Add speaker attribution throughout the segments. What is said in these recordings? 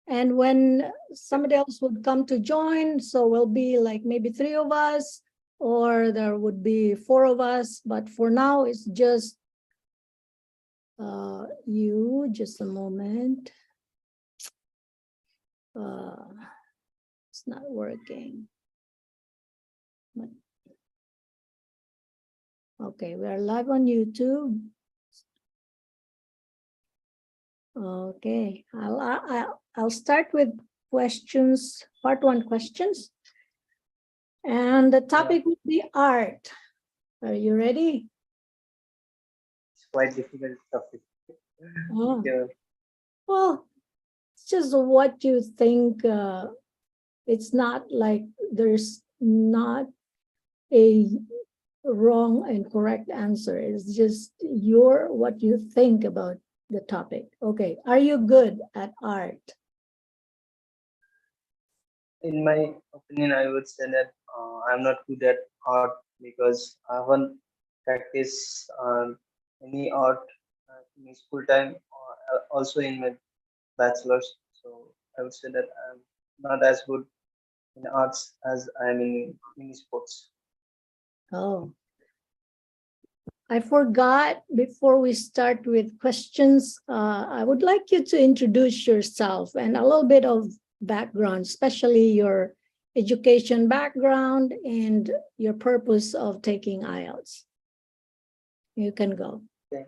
Speaker 1: And when somebody else would come to join, so we'll be like maybe 3 of us, or there would be 4 of us. But for now, it's just you. Just a moment. It's not working. Okay, we are live on YouTube. Okay, I'll start with questions, part 1 questions. And the topic will be art. Are you ready?
Speaker 2: It's quite difficult topic.
Speaker 1: Oh.
Speaker 2: Yeah.
Speaker 1: Well, it's just what you think. It's not like there's not a wrong and correct answer. It's just what you think about the topic. Okay, are you good at art?
Speaker 2: In my opinion, I would say that I'm not good at art because I haven't practiced any art in school time or also in my bachelor's. So I would say that I'm not as good in arts as I am in sports.
Speaker 1: Oh, I forgot before we start with questions, I would like you to introduce yourself and a little bit of background, especially your education background and your purpose of taking IELTS. You can go.
Speaker 2: Okay.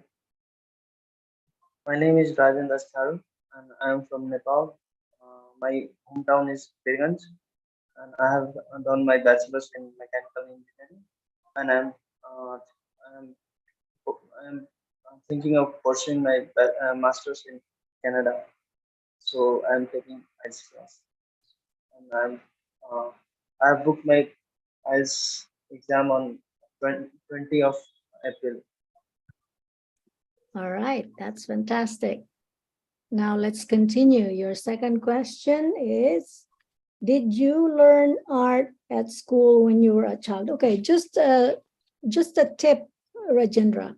Speaker 2: My name is Rajan Dastaru and I am from Nepal. My hometown is Birganj and I have done my bachelor's in mechanical engineering and uh, I'm I'm thinking of pursuing my master's in Canada. So I'm taking IELTS class, and uh, I've booked my IELTS exam on 20 of April.
Speaker 1: All right, that's fantastic. Now let's continue. Your second question is, did you learn art at school when you were a child? Okay, just a tip, Rajendra.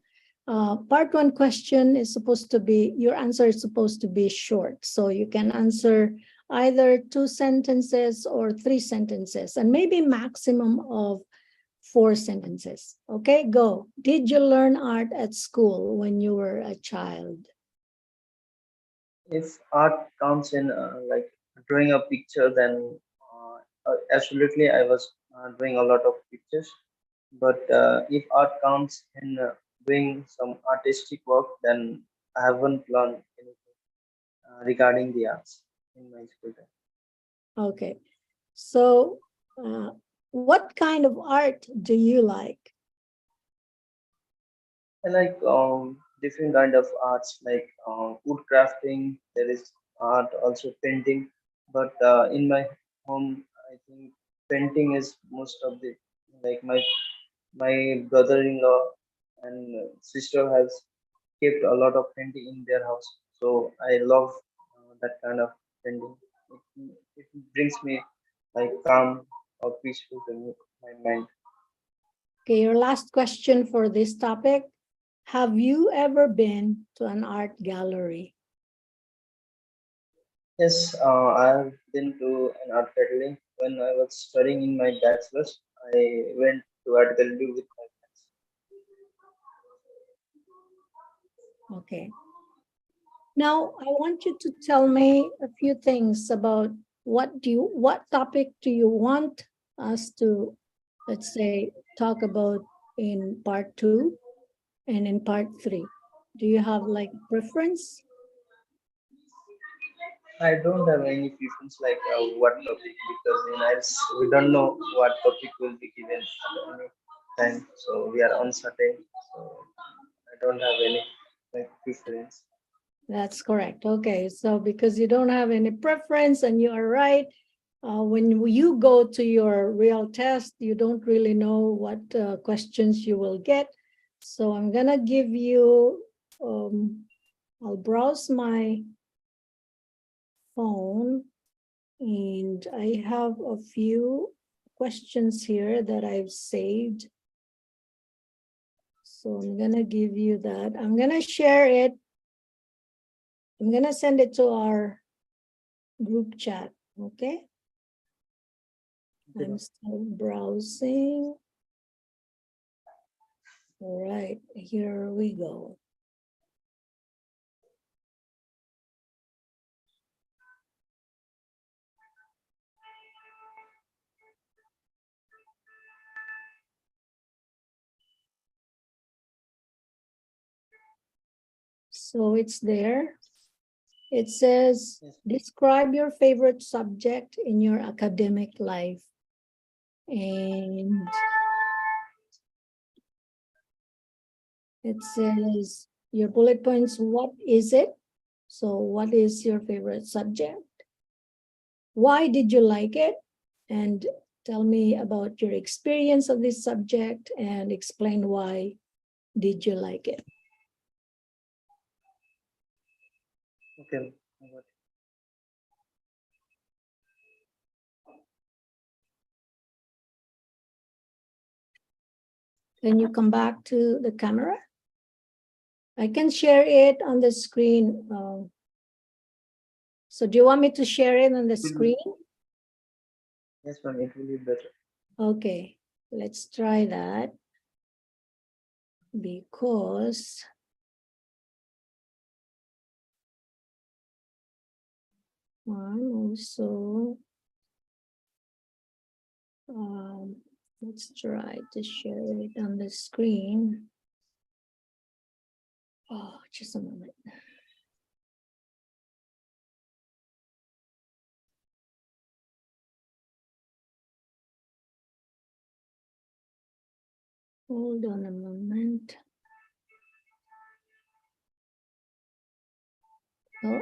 Speaker 1: Part 1 question is supposed to be, your answer is supposed to be short. So you can answer either 2 sentences or 3 sentences, and maybe maximum of 4 sentences. Okay, go. Did you learn art at school when you were a child?
Speaker 2: If art counts in like drawing a picture, then absolutely I was doing a lot of pictures. But if art counts in doing some artistic work, then I haven't learned anything regarding the arts in my school time.
Speaker 1: Okay, so what kind of art do you like?
Speaker 2: I like different kind of arts like wood crafting. There is art also painting, but in my home, I think painting is most of the like my brother-in-law and sister has kept a lot of painting in their house. So I love that kind of painting. It brings me like calm or peaceful to my mind.
Speaker 1: Okay, your last question for this topic. Have you ever been to an art gallery?
Speaker 2: Yes, I've been to an art gallery. When I was studying in my bachelor's, I went to art gallery with my friends.
Speaker 1: Okay. Now, I want you to tell me a few things about what topic do you want us to, let's say, talk about in part 2 and in part 3. Do you have like preference?
Speaker 2: I don't have any preference like what topic because in IELTS we don't know what topic will be given at any time, so we are uncertain. So I don't have any like preference.
Speaker 1: That's correct. Okay, so because you don't have any preference and you are right, when you go to your real test, you don't really know what questions you will get. So I'm gonna give you, I'll browse my phone and I have a few questions here that I've saved. So I'm gonna give you that. I'm gonna share it. I'm gonna send it to our group chat. Okay.
Speaker 2: Okay,
Speaker 1: I'm still browsing. All right, here we go. So it's there. It says,
Speaker 2: yes.
Speaker 1: describe your favorite subject in your academic life. And it says your bullet points, what is it? So what is your favorite subject? Why did you like it? And tell me about your experience of this subject and explain why did you like it.
Speaker 2: Okay. I got it.
Speaker 1: Can you come back to the camera? I can share it on the screen. So do you want me to share it on the screen?
Speaker 2: Yes, ma'am. It will be better.
Speaker 1: Okay, let's try that because also let's try to share it on the screen. Oh, just a moment. Hold on a moment. Oh.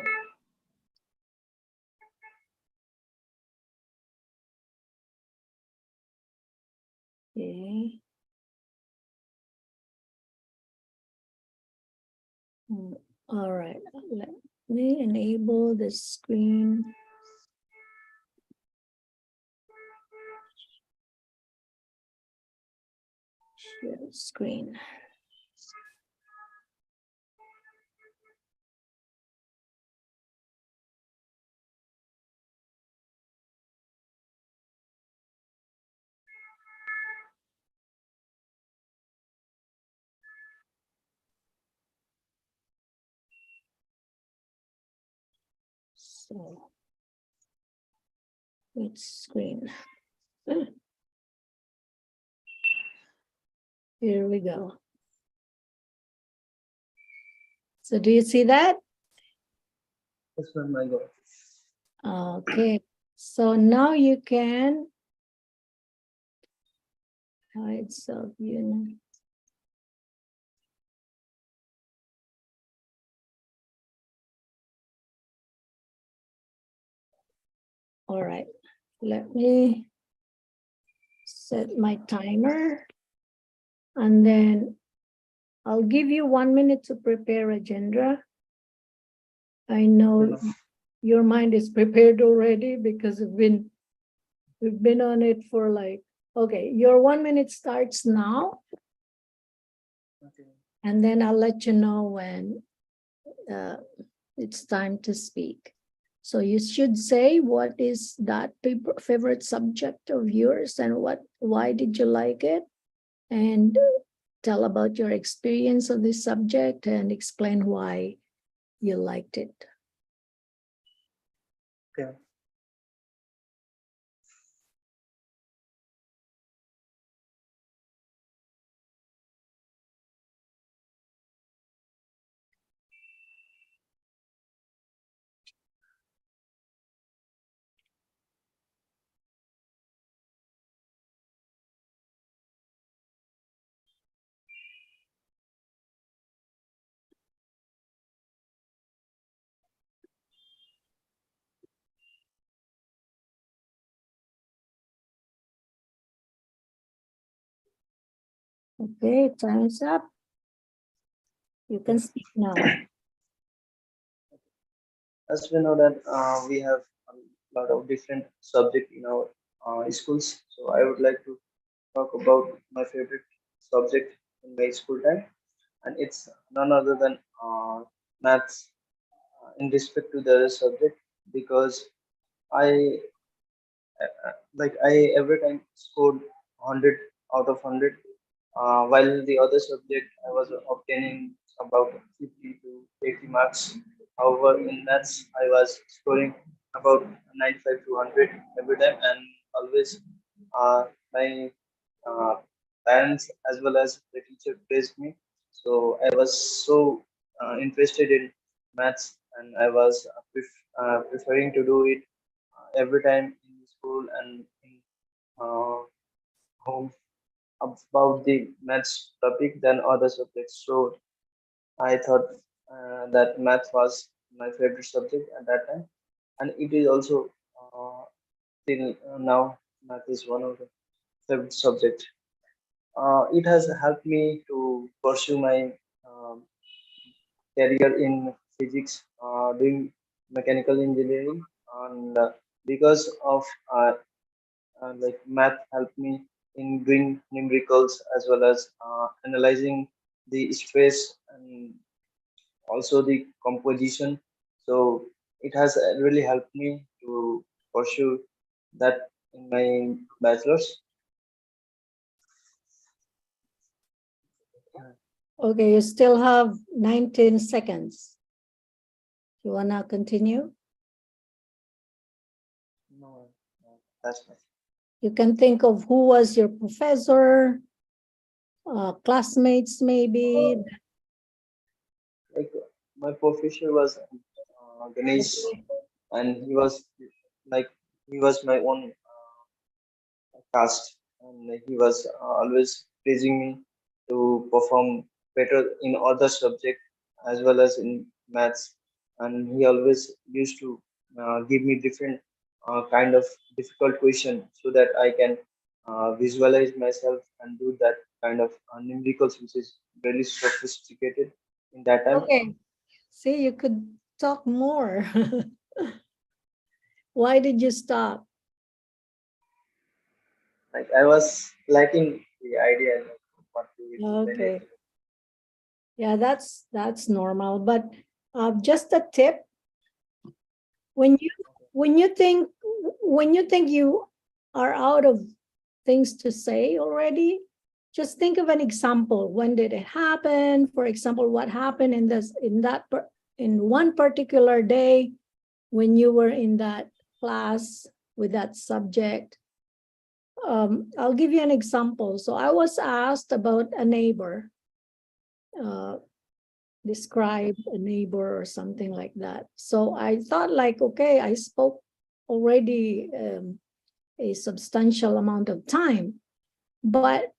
Speaker 1: Okay. All right, let me enable the screen. Share screen. So it's screen. Here we go. So do you see that?
Speaker 2: Yes, ma'am. I got it.
Speaker 1: Okay. So now you can hide self-unit. All right. Let me set my timer and then I'll give you 1 minute to prepare agenda. I know
Speaker 2: Okay, ma'am.
Speaker 1: your mind is prepared already because we've been on it for like, okay, your 1 minute starts now,
Speaker 2: Okay, ma'am.
Speaker 1: and then I'll let you know when uh, it's time to speak. So you should say what is that favorite subject of yours and why did you like it? And tell about your experience of this subject and explain why you liked it.
Speaker 2: Okay.
Speaker 1: Okay, time's up. You can speak now.
Speaker 2: As we know that we have a lot of different subject in our schools, so I would like to talk about my favorite subject in my school time, and it's none other than maths in respect to the other subject because I I every time scored 100 out of 100, while the other subject I was obtaining about 50 to 80 marks. However, in maths I was scoring about 95 to 100 every time, and always my uh, parents as well as the teacher praised me. So I was so interested in maths, and I was preferring to do it every time in school and in uh, home about the maths topic than other subjects. So I thought that math was my favorite subject at that time, and it is also till now math is one of the favorite subject. It has helped me to pursue my um, career in physics, doing mechanical engineering, and because of like math helped me in doing numericals as well as analyzing the stress and also the composition. So it has really helped me to pursue that in my bachelor's.
Speaker 1: Okay, you still have 19 seconds. You wanna continue?
Speaker 2: No, no, that's not.
Speaker 1: You can think of who was your professor, classmates maybe.
Speaker 2: Like my professor was Ganesh, and he was like he was my own cast, and he was always praising me to perform better in other subjects as well as in maths, and he always used to give me different kind of difficult question so that I can visualize myself and do that kind of numericals which is really sophisticated in that time.
Speaker 1: Okay, see, you could talk more. Why did you stop?
Speaker 2: Like I was lacking the idea like, what to explain it.
Speaker 1: Okay, yeah, that's normal. But just a tip: when you when you think when you think you are out of things to say already, just think of an example. When did it happen? For example, what happened in one particular day when you were in that class with that subject? I'll give you an example. So I was asked about a neighbor, uh, describe a neighbor or something like that. So I thought like, okay, I spoke already a substantial amount of time, but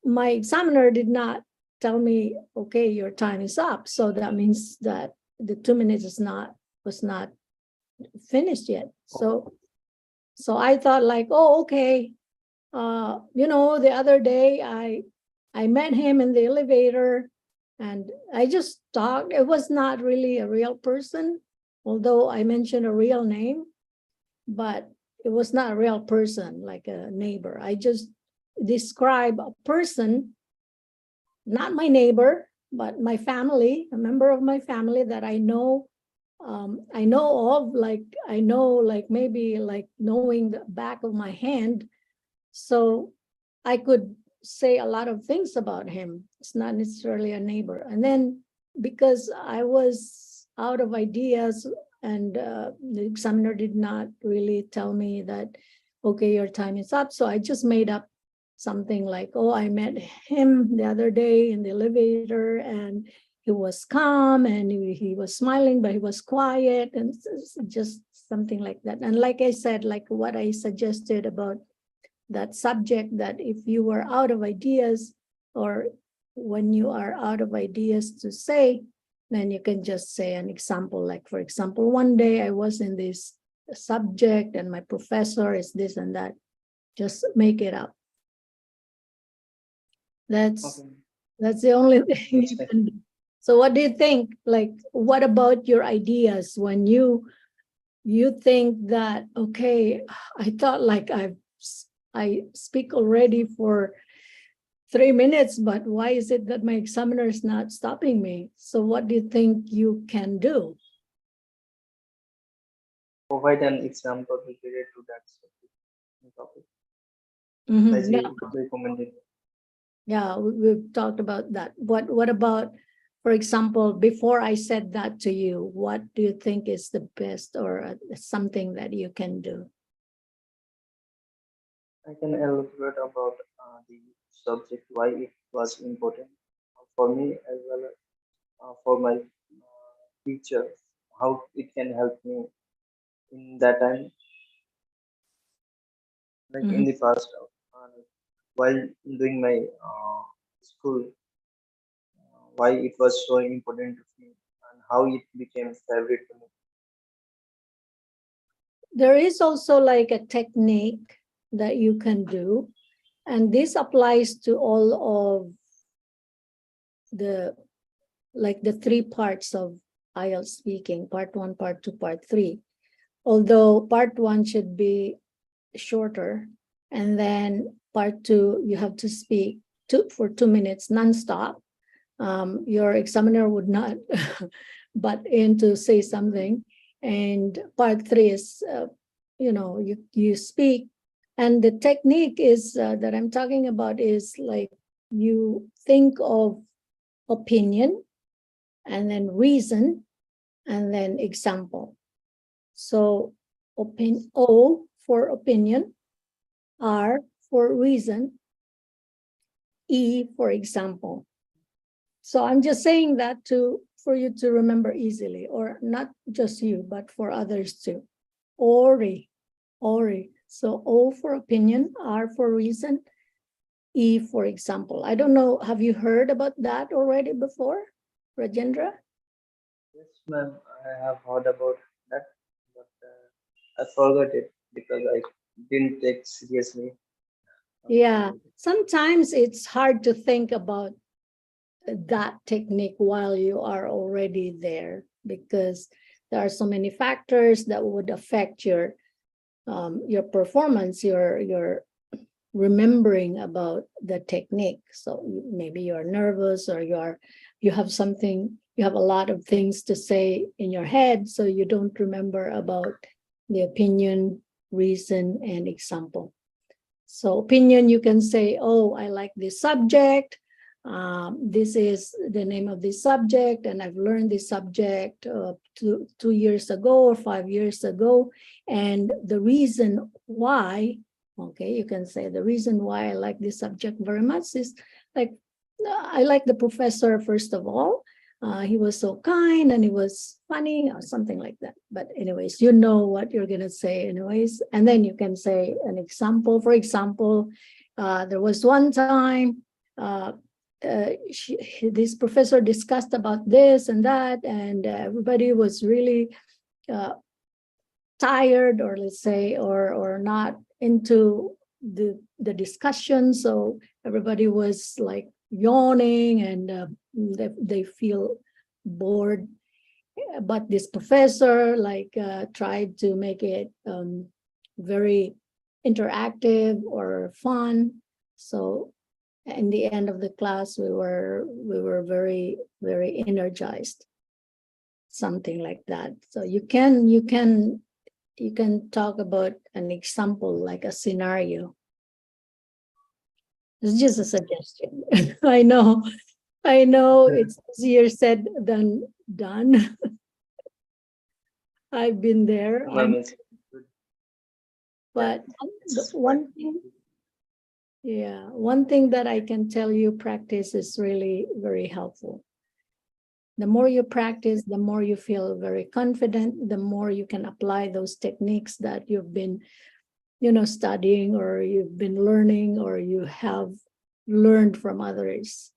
Speaker 1: my examiner did not tell me, okay, your time is up. So that means that the 2 minutes was not finished yet. So I thought like, oh, okay. The other day I met him in the elevator and I just talked. It was not really a real person, although I mentioned a real name, but it was not a real person like a neighbor. I just describe a person, not my neighbor, but my family, a member of my family that I know. I know of, like I know, like maybe like knowing the back of my hand. So I could say a lot of things about him. It's not necessarily a neighbor. And then because I was out of ideas and the examiner did not really tell me that, okay, your time is up. So I just made up something like, oh, I met him the other day in the elevator and he was calm and he was smiling, but he was quiet and just something like that. And like I said, like what I suggested about that subject, that if you were out of ideas or when you are out of ideas to say, then you can just say an example. Like, for example, one day I was in this subject and my professor is this and that. Just make it up. That's
Speaker 2: Okay,
Speaker 1: the only thing
Speaker 2: that's
Speaker 1: you
Speaker 2: fine.
Speaker 1: can do. So what do you think? Like, what about your ideas when you think that, okay, I thought like I speak already for 3 minutes, but why is it that my examiner is not stopping me? So what do you think you can do?
Speaker 2: provide an example related to that topic as
Speaker 1: Mhm.
Speaker 2: you recommended.
Speaker 1: Yeah, we've talked about that. What about, for example, before I said that to you, what do you think is the best or something that you can do?
Speaker 2: I can elaborate about the subject, why it was important for me as well as for my future, how it can help me in that time, like in
Speaker 1: Mhm.
Speaker 2: the past, like while doing my school, why it was so important to me and how it became favorite to me.
Speaker 1: There is also like a technique that you can do, and this applies to all of the like the three parts of IELTS speaking, part one, part two, part three. Although part one should be shorter, and then part two, you have to speak for 2 minutes nonstop. Your examiner would not butt in to say something. And part three is, you speak. And the technique is that I'm talking about is like you think of opinion and then reason and then example. So O for opinion, R for reason, E for example. So I'm just saying that for you to remember easily, or not just you, but for others too. Ori, Ori. So O for opinion, R for reason, E for example. I don't know, have you heard about that already before, Rajendra?
Speaker 2: Yes, ma'am, I have heard about that, but I forgot it because I didn't take seriously.
Speaker 1: Yeah, sometimes it's hard to think about that technique while you are already there, because there are so many factors that would affect your performance, your remembering about the technique. So maybe you're nervous, or you have a lot of things to say in your head, so you don't remember about the opinion, reason, and example. So opinion, you can say, oh, I like this subject. This is the name of this subject, and I've learned this subject 2 years ago or 5 years ago. And the reason why, okay, you can say the reason why I like this subject very much is like, I like the professor, first of all. He was so kind and he was funny or something like that. But anyways, you know what you're going to say anyways. And then you can say an example. For example, there was one time this professor discussed about this and that, and everybody was really uh, tired, or let's say, or not into the discussion. So everybody was like yawning, and they feel bored. But this professor like tried to make it very interactive or fun. So in the end of the class, we were very, very energized, something like that. So you can talk about an example, like a scenario. It's just a suggestion. I know it's easier said than done. I've been there.
Speaker 2: Ma'am, it's good. Yeah,
Speaker 1: But the
Speaker 2: it's quite.
Speaker 1: one thing, yeah, one thing that I can tell you, practice is really very helpful. The more you practice, the more you feel very confident, the more you can apply those techniques that you've been, studying, or you've been learning, or you have learned from others.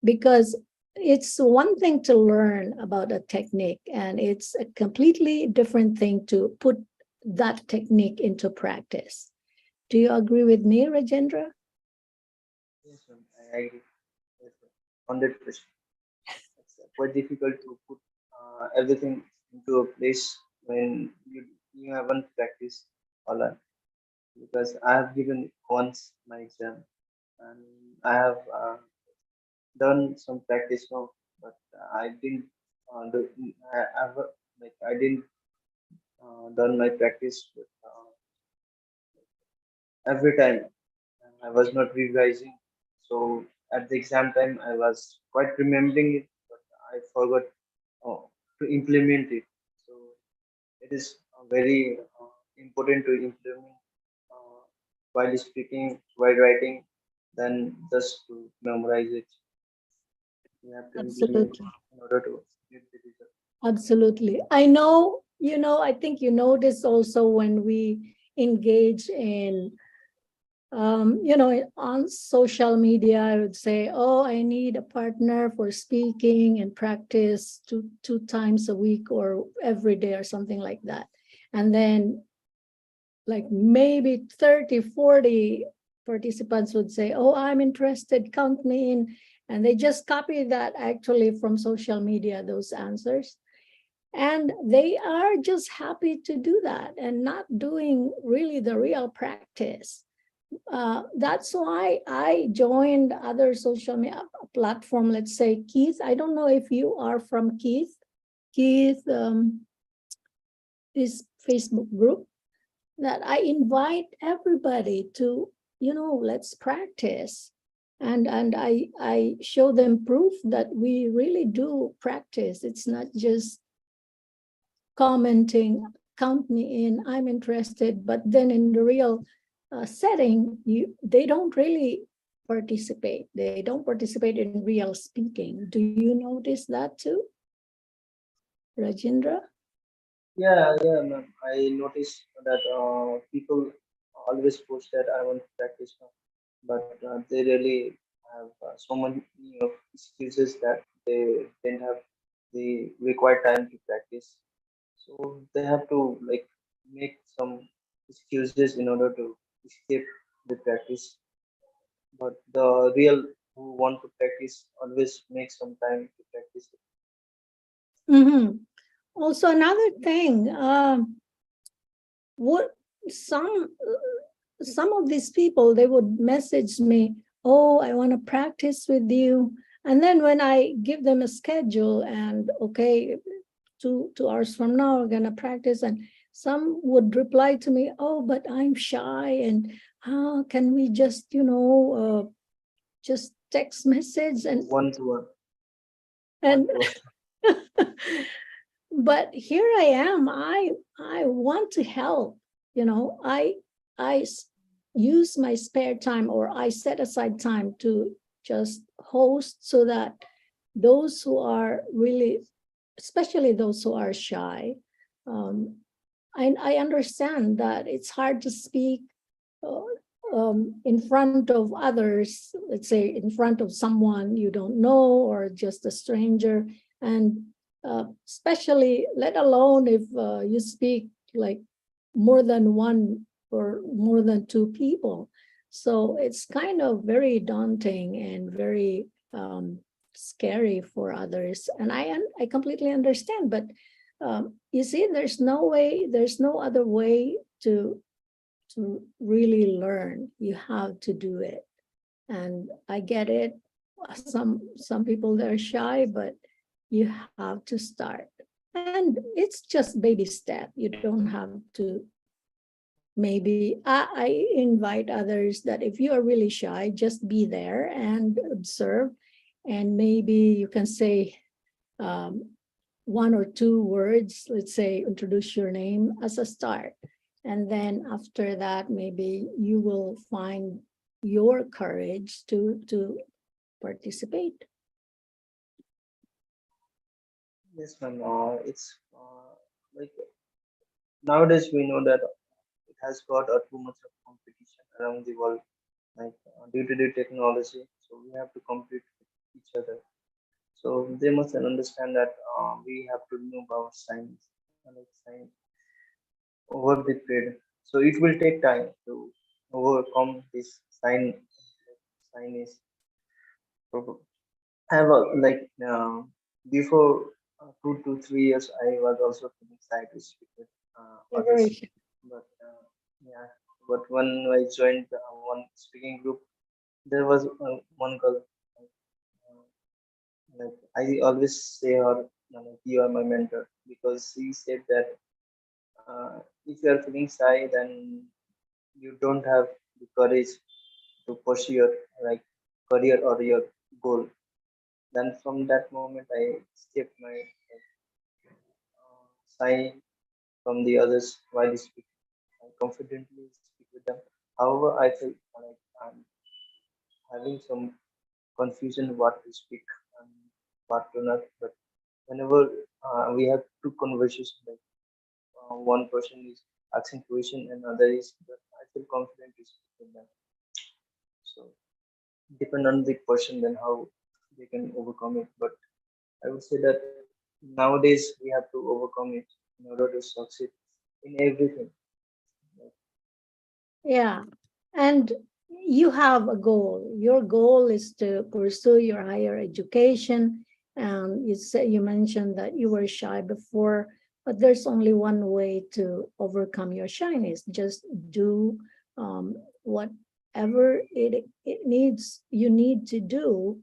Speaker 1: Because it's one thing to learn about a technique, and it's a completely different thing to put that technique into practice. Do you agree with me, Rajendra?
Speaker 2: Yes, ma'am, I agree. Yes, ma'am. 100%. It's quite difficult to put everything into a place when you haven't practiced a lot. Because I have given once my exam and I have done some practice now, but I didn't do, I didn't done my practice with, every time. I was not revising. So at the exam time, I was quite remembering it, but I forgot to implement it. So it is very important to implement uh, while speaking, while writing, than just to memorize it. You have to implement
Speaker 1: Absolutely.
Speaker 2: in order to get the result.
Speaker 1: Absolutely. I know, I think you know this also when we engage in, on social media, I would say, oh, I need a partner for speaking and practice two times a week or every day or something like that. And then like maybe 30, 40 participants would say, oh, I'm interested, count me in. And they just copy that actually from social media, those answers. And they are just happy to do that and not doing really the real practice. That's why I joined other social media platform, let's say Keith. I don't know if you are from Keith. Keith, this Facebook group that I invite everybody to, let's practice. And I show them proof that we really do practice. It's not just commenting, count me in, I'm interested, but then in the real setting, they don't really participate. They don't participate in real speaking. Do you notice that too, Rajendra?
Speaker 2: Yeah, yeah, ma'am. I noticed that people always post that I want to practice now, but they really have so many excuses that they didn't have the required time to practice. So they have to like make some excuses in order to escape the practice. But the real who want to practice always make some time to practice it.
Speaker 1: Mm-hmm. Also, another thing, what some some of these people, they would message me, oh, I want to practice with you. And then when I give them a schedule and okay, 2 hours from now, we're going to practice. And some would reply to me, oh, but I'm shy. And how can we just text message
Speaker 2: One to one, one
Speaker 1: and
Speaker 2: to one.
Speaker 1: but here I am. I want to help. I use my spare time, or I set aside time to just host, so that those who are really, especially those who are shy, um, I understand that it's hard to speak uh, in front of others, let's say in front of someone you don't know or just a stranger. And especially, let alone if you speak like more than one or more than two people. So it's kind of very daunting and very scary for others. And I completely understand, but you see, there's no other way to really learn. You have to do it. And I get it. Some people, they're shy, but you have to start. And it's just baby step. You don't have to. Maybe I invite others that if you are really shy, just be there and observe. And maybe you can say one or two words, let's say introduce your name as a start. And then after that, maybe you will find your courage to participate.
Speaker 2: Yes, ma'am. It's like nowadays we know that it has got too much of competition around the world, like due to the technology. So we have to compete with each other. So they must understand that we have to remove our signs, like sign over the period. So it will take time to overcome this sign is. So I have like before 2 to 3 years, I was also feeling shy to speak with
Speaker 1: You're very
Speaker 2: others.
Speaker 1: shy.
Speaker 2: But yeah, but when I joined one speaking group, there was one girl. Uh, like I always say her, like, you are my mentor, because she said that if you are feeling shy, then you don't have the courage to pursue your like career or your goal. Then from that moment, I escaped my shy from the others while speaking. I confidently speak with them. However, I feel like I'm having some confusion what to speak and what to not. But whenever we have two conversations, like one person is asking question and other is, I feel confident to speak with them. So depend on the person then how they can overcome it. But I would say that nowadays we have to overcome it in order to succeed in everything.
Speaker 1: Yeah. And you have a goal. Your goal is to pursue your higher education. You mentioned that you were shy before, but there's only one way to overcome your shyness. Just do whatever it needs you need to do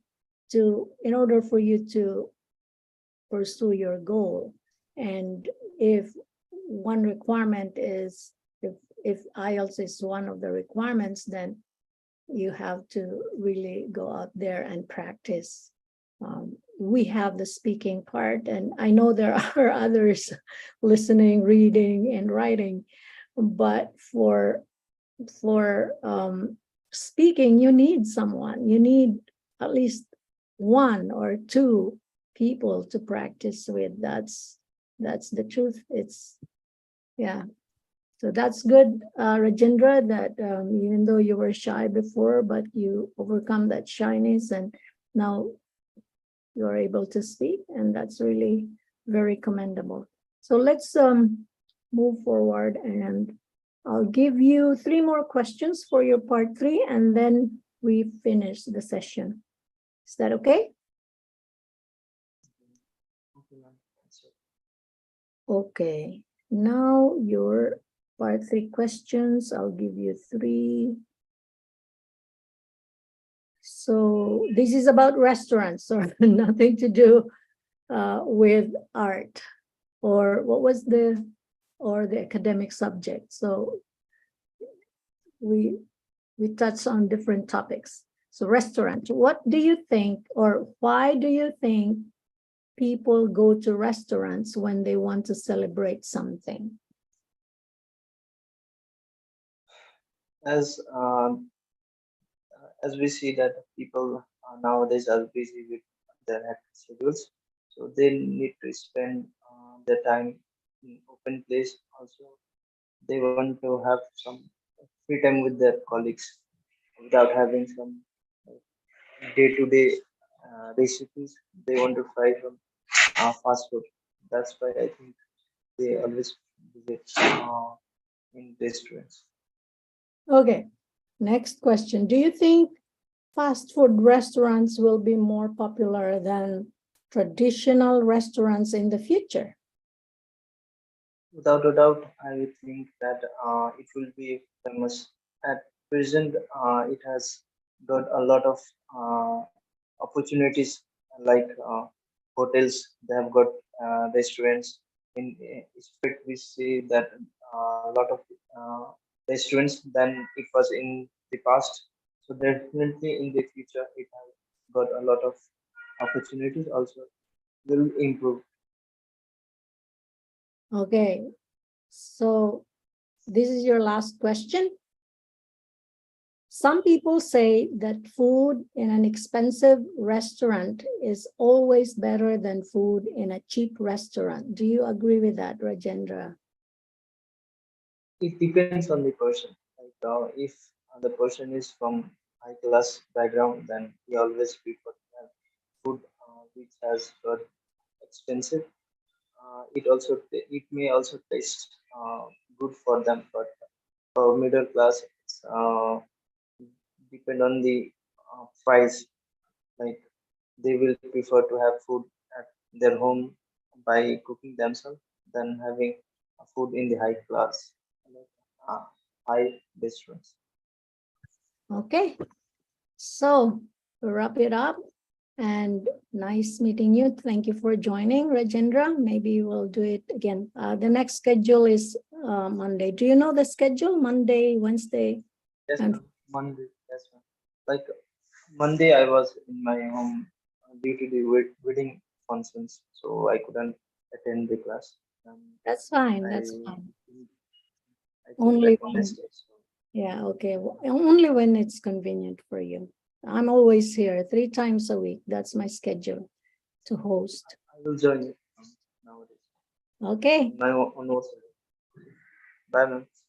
Speaker 1: to in order for you to pursue your goal. And if one requirement is if IELTS is one of the requirements, then you have to really go out there and practice. We have the speaking part, and I know there are others listening, reading, and writing, but for speaking, you need someone. You need at least one or two people to practice with. That's the truth. It's yeah. So that's good, Rajendra, that even though you were shy before, but you overcome that shyness and now you're able to speak, and that's really very commendable. So let's move forward, and I'll give you 3 more questions for your part 3, and then we finish the session. Is that okay?
Speaker 2: Okay, ma'am. So,
Speaker 1: Okay. Now your part 3 questions, I'll give you 3. So this is about restaurants, or nothing to do with art, or what was the academic subject. So we touched on different topics. So restaurant, what do you think, or why do you think people go to restaurants when they want to celebrate something?
Speaker 2: as as we see that people nowadays are busy with their hectic schedules, so they need to spend their time in open place. Also, they want to have some free time with their colleagues without having some day-to-day recipes. They want to try some fast food. That's why I think they always visit in restaurants.
Speaker 1: Okay, next question. Do you think fast food restaurants will be more popular than traditional restaurants in the future?
Speaker 2: Without a doubt, I would think that it will be famous. At present, it has got a lot of opportunities like hotels. They have got restaurants. In Spain, we see that a lot of restaurants than it was in the past. So definitely in the future, it has got a lot of opportunities. Also, will improve.
Speaker 1: Okay, so this is your last question. Some people say that food in an expensive restaurant is always better than food in a cheap restaurant. Do you agree with that, Rajendra?
Speaker 2: It depends on the person. Like if the person is from high class background, then he always prefer to have food which has got expensive. It may also taste good for them, but for middle class, it's depend on the price. Like they will prefer to have food at their home by cooking themselves than having food in the high class, like, high restaurants.
Speaker 1: Okay, so to wrap it up, and nice meeting you. Thank you for joining, Rajendra. Maybe we'll do it again. The next schedule is Monday. Do you know the schedule? Monday, Wednesday,
Speaker 2: Yes,
Speaker 1: and
Speaker 2: ma'am. Monday. Yes, ma'am. Like Monday, I was in my home due to the wedding functions, so I couldn't attend the class. And
Speaker 1: that's fine.
Speaker 2: I
Speaker 1: That's fine.
Speaker 2: I came
Speaker 1: Only
Speaker 2: back on
Speaker 1: when,
Speaker 2: next day. So
Speaker 1: yeah, okay. Only when it's convenient for you. I'm always here 3 times a week. That's my schedule to host.
Speaker 2: I will join it nowadays.
Speaker 1: Okay.
Speaker 2: My own. Bye, ma'am.